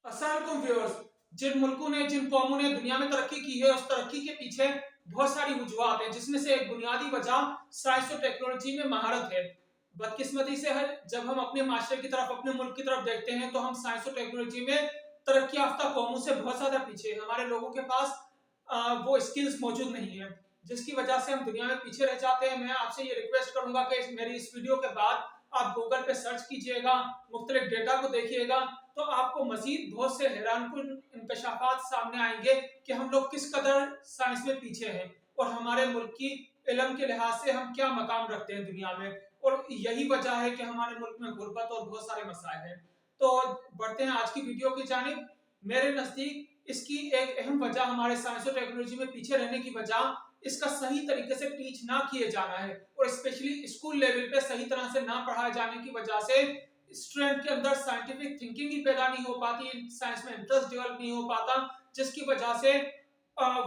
अस्सलाम व्यूअर्स। जिन मुल्कों ने जिन कौमों ने दुनिया में तरक्की की है उस तरक्की के पीछे बहुत सारी वजूहत हैं, जिसमें से एक बुनियादी वजह साइंस और टेक्नोलॉजी में महारत है। बदकिस्मती से है, जब हम अपने माशरे की तरफ अपने मुल्क की तरफ देखते हैं तो हम साइंस और टेक्नोलॉजी में तरक्की याफ्ता कौमों से बहुत ज्यादा पीछे हैं। हमारे लोगों के पास वो स्किल्स मौजूद नहीं है, जिसकी वजह से हम दुनिया में पीछे रह जाते हैं। मैं आपसे ये रिक्वेस्ट करूंगा कि मेरी इस वीडियो के बाद आप गूगल पे सर्च कीजिएगा, मुख्तलिफ डेटा को देखिएगा, तो आपको मजीद बहुत से हैरानकुन इंकशाफात सामने आएंगे कि हम लोग किस कदर साइंस में पीछे हैं और हमारे मुल्क की इल्म के लिहाज से हम क्या मकाम रखते हैं दुनिया में। और यही वजह है कि हमारे मुल्क में गुर्बत और बहुत सारे मसाइल हैं। तो बढ़ते हैं आज की वीडियो की जानिब। मेरे नजदीक इसकी एक अहम वजह हमारे साइंस और टेक्नोलॉजी में पीछे रहने की वजह इसका सही तरीके से टीच ना किए जाना है, और स्पेशली स्कूल लेवल पे सही तरह से ना पढ़ाए जाने की वजह से स्टूडेंट के अंदर साइंटिफिक थिंकिंग ही पैदा नहीं हो पाती, साइंस में इंटरेस्ट डेवलप नहीं हो पाता, जिसकी वजह से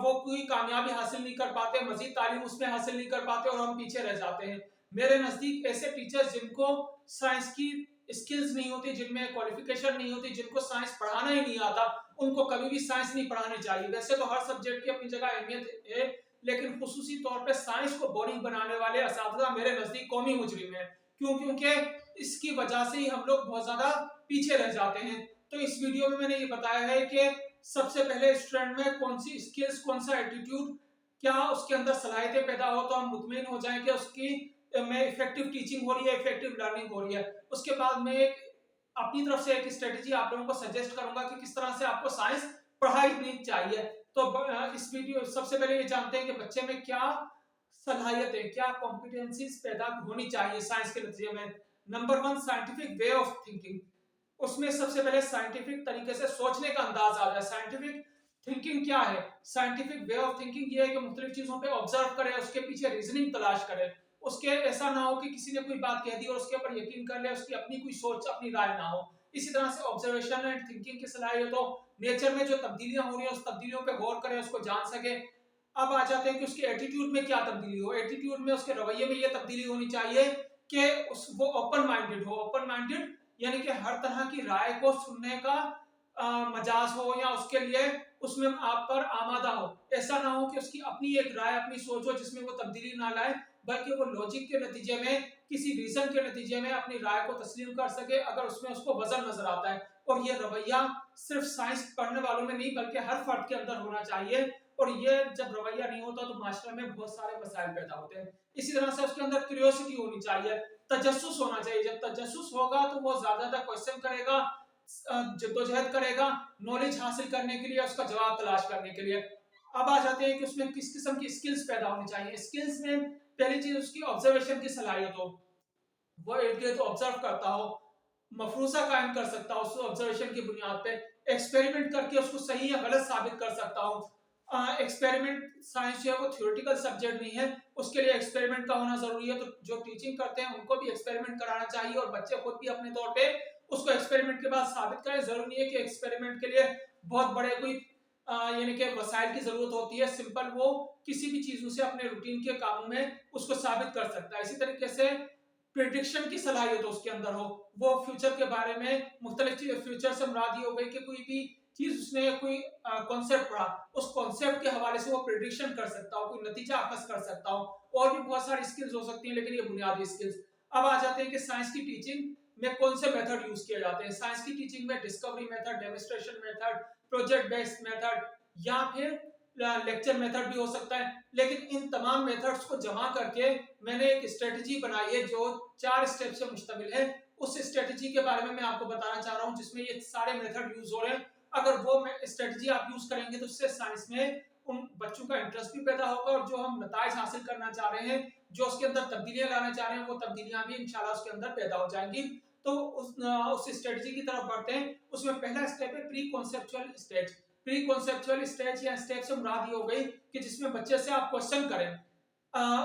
वो कोई कामयाबी हासिल नहीं कर पाते, मजीद तालीम उसमें हासिल नहीं कर पाते और हम पीछे रह जाते हैं। मेरे नजदीक ऐसे टीचर्स जिनको साइंस की स्किल्स नहीं होती, जिनमें क्वालिफिकेशन नहीं होती, जिनको साइंस पढ़ाना ही नहीं आता, उनको कभी भी साइंस नहीं पढ़ानी चाहिए। वैसे तो हर सब्जेक्ट की अपनी जगह अहमियत है, लेकिन खुसूसी तौर पे साइंस को बोरिंग बनाने वाले असातिज़ा मेरे नजदीक कौमी मुजरिम है। क्यों? क्योंकि इसकी वजह से ही हम लोग बहुत ज्यादा पीछे रह जाते हैं। तो इस वीडियो में मैंने ये बताया है कि सबसे पहले स्टूडेंट में कौन सी स्किल्स, कौन सा एटीट्यूड, क्या उसके अंदर सलाहियतें पैदा हो तो हम मुतमईन हो जाएं कि उसकी में इफेक्टिव टीचिंग हो रही है, इफेक्टिव लर्निंग हो रही है। उसके बाद में एक अपनी तरफ से एक स्ट्रेटेजी आप लोगों को सजेस्ट करूंगा कि किस तरह से आपको साइंस पढ़ाई चाहिए। तो इस वीडियो सबसे पहले ये जानते हैं कि बच्चे में क्या सलाहियतें, क्या कॉम्पिटेंसीज पैदा होनी चाहिए साइंस के नतीजे में। Number one, scientific way of thinking. उसमें सबसे पहले साइंटिफिक तरीके से सोचने का अंदाज आ जाए। साइंटिफिक थिंकिंग क्या है? साइंटिफिक वे ऑफ थिंकिंग ये है कि मुख्तलिफ चीजों पे ऑब्जर्व करे, उसके पीछे रीजनिंग तलाश करे। उसके ऐसा ना हो कि किसी ने कोई बात कह दी और उसके ऊपर यकीन कर ले, उसकी अपनी कोई सोच, अपनी राय ना हो। इसी तरह से ऑब्जर्वेशन एंड थिंकिंग की सलाहियत हो, नेचर में जो तब्दीलियां हो रही है उस तब्दीलियों पे गौर करे, उसको जान सके। अब आ जाते हैं कि उसके एटीट्यूड में क्या तब्दीली हो। एटीट्यूड में, उसके रवैये में ये तब्दीली होनी चाहिए कि वो ओपन माइंडेड हो। ओपन माइंडेड यानी कि हर तरह की राय को सुनने का मजाज हो, या उसके लिए उसमें आप पर आमादा हो। ऐसा ना हो कि उसकी अपनी एक राय, अपनी सोच हो जिसमें वो तब्दीली ना लाए, बल्कि वो लॉजिक के नतीजे में, किसी रीजन के नतीजे में अपनी राय को तस्लीम कर सके अगर उसमें उसको वजन नजर आता है। और ये रवैया सिर्फ साइंस पढ़ने वालों में नहीं बल्कि हर फर्द के अंदर होना चाहिए। और ये जब रवैया नहीं होता तो माशरे में बहुत सारे मसाइल पैदा होते हैं। इसी तरह से उसके अंदर क्यूरियोसिटी होनी चाहिए, तजस्सुस होना चाहिए। जब तजस्सुस होगा तो वो ज्यादा क्वेश्चन करेगा, जद्दोजहद करेगा नॉलेज हासिल करने के लिए, उसका जवाब तलाश करने के लिए। अब आ जाते हैं कि उसमें किस किस्म की स्किल्स पैदा होनी चाहिए। स्किल्स में पहली चीज उसकी ऑब्जर्वेशन की सलाहियत हो, वो इर्द गिर्द ऑब्जर्व करता हो, मफरूजा कायम कर सकता हो, उस ऑब्जर्वेशन की बुनियाद पे एक्सपेरिमेंट करके उसको सही या गलत साबित कर सकता हो। एक्सपेरिमेंट, साइंस जो है वो थ्योरेटिकल सब्जेक्ट नहीं है, उसके लिए एक्सपेरिमेंट का होना जरूरी है। तो जो टीचिंग करते हैं उनको भी एक्सपेरिमेंट कराना चाहिए और बच्चे खुद भी अपने तौर पे उसको एक्सपेरिमेंट के बाद साबित करें। जरूरी नहीं है कि एक्सपेरिमेंट के लिए बहुत बड़े कोई यानी कि वसाइल की जरूरत होती है। सिंपल वो किसी भी चीजों से अपने रूटीन के कामों में उसको साबित कर सकता है। इसी तरीके से प्रिडिक्शन की सलाहियत उसके अंदर हो, वो फ्यूचर के बारे में मुख्तलिफ चीज, फ्यूचर से मुराद ये हो गई कि कोई भी चीज उसने कोई कॉन्सेप्ट पढ़ा, उस कॉन्सेप्ट के हवाले से वो प्रिडिक्शन कर सकता हो, कोई नतीजा अखज कर सकता हो। और भी बहुत सारी स्किल्स हो सकती हैं, लेकिन ये बुनियादी स्किल्स। अब आ जाते हैं कि साइंस की टीचिंग में कौन से मेथड यूज किए जाते हैं। साइंस की टीचिंग में discovery method, demonstration method, project based method, या फिर लेक्चर मेथड भी हो सकता है। लेकिन इन तमाम मेथड्स को जमा करके मैंने एक स्ट्रेटजी बनाई है जो 4 स्टेप से मुश्तमिल है। उस स्ट्रेटजी के बारे में मैं आपको बताना चाह रहा हूं, जिसमें ये सारे मेथड यूज हो रहे हैं। अगर वो स्ट्रेटजी आप यूज करेंगे तो उससे साइंस में उन बच्चों का इंटरेस्ट भी पैदा होगा, और जो हम नताइज हासिल करना चाह रहे हैं, जो उसके अंदर तब्दीलियां लाना चाह रहे हैं, वो तब्दीलियां भी इंशाल्लाह उसके अंदर पैदा हो जाएंगी। तो उस स्ट्रेटजी की तरफ बढ़ते हैं। उसमें पहला स्टेप है pre conceptual stage. Pre conceptual stage या स्टेप से मुराद ये हो गई कि जिसमें बच्चे से आप क्वेश्चन करें,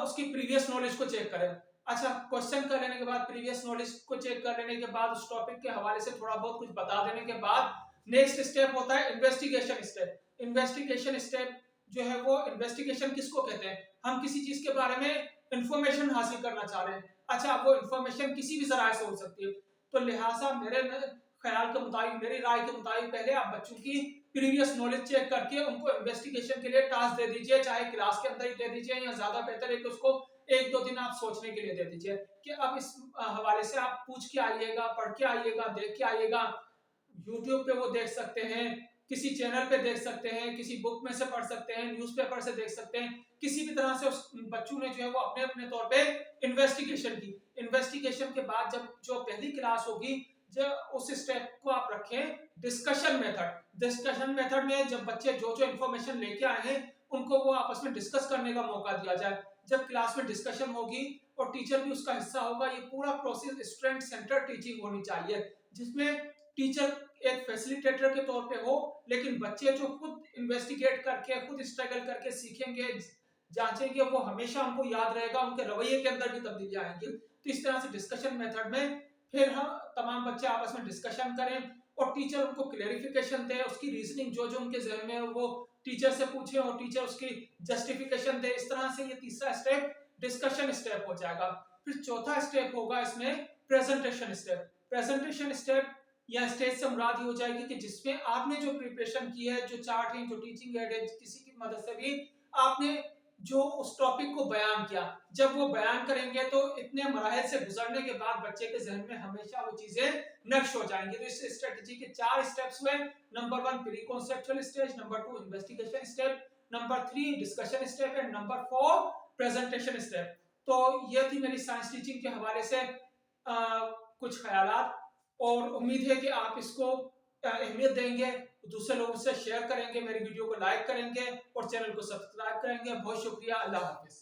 उसकी प्रीवियस नॉलेज को चेक करें। अच्छा, क्वेश्चन कर लेने के बाद, प्रीवियस नॉलेज को चेक कर लेने के बाद, उस टॉपिक के हवाले से थोड़ा बहुत कुछ बता देने के बाद नेक्स्ट स्टेप होता है इन्वेस्टिगेशन स्टेप। इन्वेस्टिगेशन स्टेप जो है वो, इन्वेस्टिगेशन किसको कहते हैं? हम किसी चीज के बारे में इंफॉर्मेशन हासिल करना चाह रहे हैं। अच्छा, वो इंफॉर्मेशन किसी भी जराए से हो सकती है। तो लिहाजा मेरे ख्याल के मुताबिक, मेरी राय के मुताबिक, पहले आप बच्चों की प्रीवियस नॉलेज चेक करके उनको इन्वेस्टिगेशन के लिए टास्क दे दीजिए, चाहे क्लास के अंदर ही दे दीजिए, या ज्यादा बेहतर है कि उसको 1-2 दिन आप सोचने के लिए दे दीजिए कि अब इस हवाले से आप पूछ के आइएगा, पढ़ के आइएगा, देख के आइएगा। यूट्यूब पे वो देख सकते हैं, किसी चैनल पे देख सकते हैं, किसी बुक में से पढ़ सकते हैं, न्यूज़पेपर से देख सकते हैं, किसी भी तरह से उस बच्चों ने जो है वो अपने अपने तौर पे इन्वेस्टिगेशन की। इन्वेस्टिगेशन के बाद जब जो पहली क्लास होगी, जब उस स्टेप को आप रखें डिस्कशन मेथड। डिस्कशन मेथड में जब बच्चे जो जो इन्फॉर्मेशन लेके आए हैं उनको वो आपस में डिस्कस करने का मौका दिया जाए। जब क्लास में डिस्कशन होगी और टीचर भी उसका हिस्सा होगा, ये पूरा प्रोसेस स्टूडेंट सेंटर टीचिंग होनी चाहिए, जिसमें टीचर एक फैसिलिटेटर के तौर पे हो, लेकिन बच्चे जो खुद इन्वेस्टिगेट करके, खुद स्ट्रगल करके सीखेंगे, जांचेंगे, वो हमेशा उनको याद रहेगा, उनके रवैये के अंदर भी तब्दीली आएंगी। तो इस तरह से डिस्कशन मेथड में फिर हम तमाम बच्चे आपस में डिस्कशन करें और टीचर उनको क्लेरिफिकेशन दे, उसकी रीजनिंग जो जो उनके जहन में है वो टीचर से पूछे और टीचर उसकी जस्टिफिकेशन दे। इस तरह से ये तीसरा स्टेप डिस्कशन स्टेप हो जाएगा। फिर चौथा स्टेप होगा इसमें प्रेजेंटेशन स्टेप। प्रेजेंटेशन स्टेप या स्टेज से मुराद ये हो जाएगी कि जिसमें आपने जो प्रिपरेशन की है, जो चार्ट है, जो टीचिंग एड है, किसी की मदद से भी आपने जो उस टॉपिक को बयान किया, जब वो बयान करेंगे तो इतने मराहल से गुजरने के बाद बच्चे के जहन में हमेशा वो चीजें नक्श हो जाएंगी। तो इस स्ट्रेटजी के 4 स्टेप्स हुए। Number 1 pre conceptual stage, number 2 investigation step, number 3 discussion step and number 4 presentation step. तो ये थी मेरी साइंस टीचिंग के हवाले से कुछ ख्यालात, और उम्मीद है कि आप इसको अहमियत देंगे, दूसरे लोगों से शेयर करेंगे, मेरी वीडियो को लाइक करेंगे और चैनल को सब्सक्राइब करेंगे। बहुत शुक्रिया, अल्लाह हाफिज।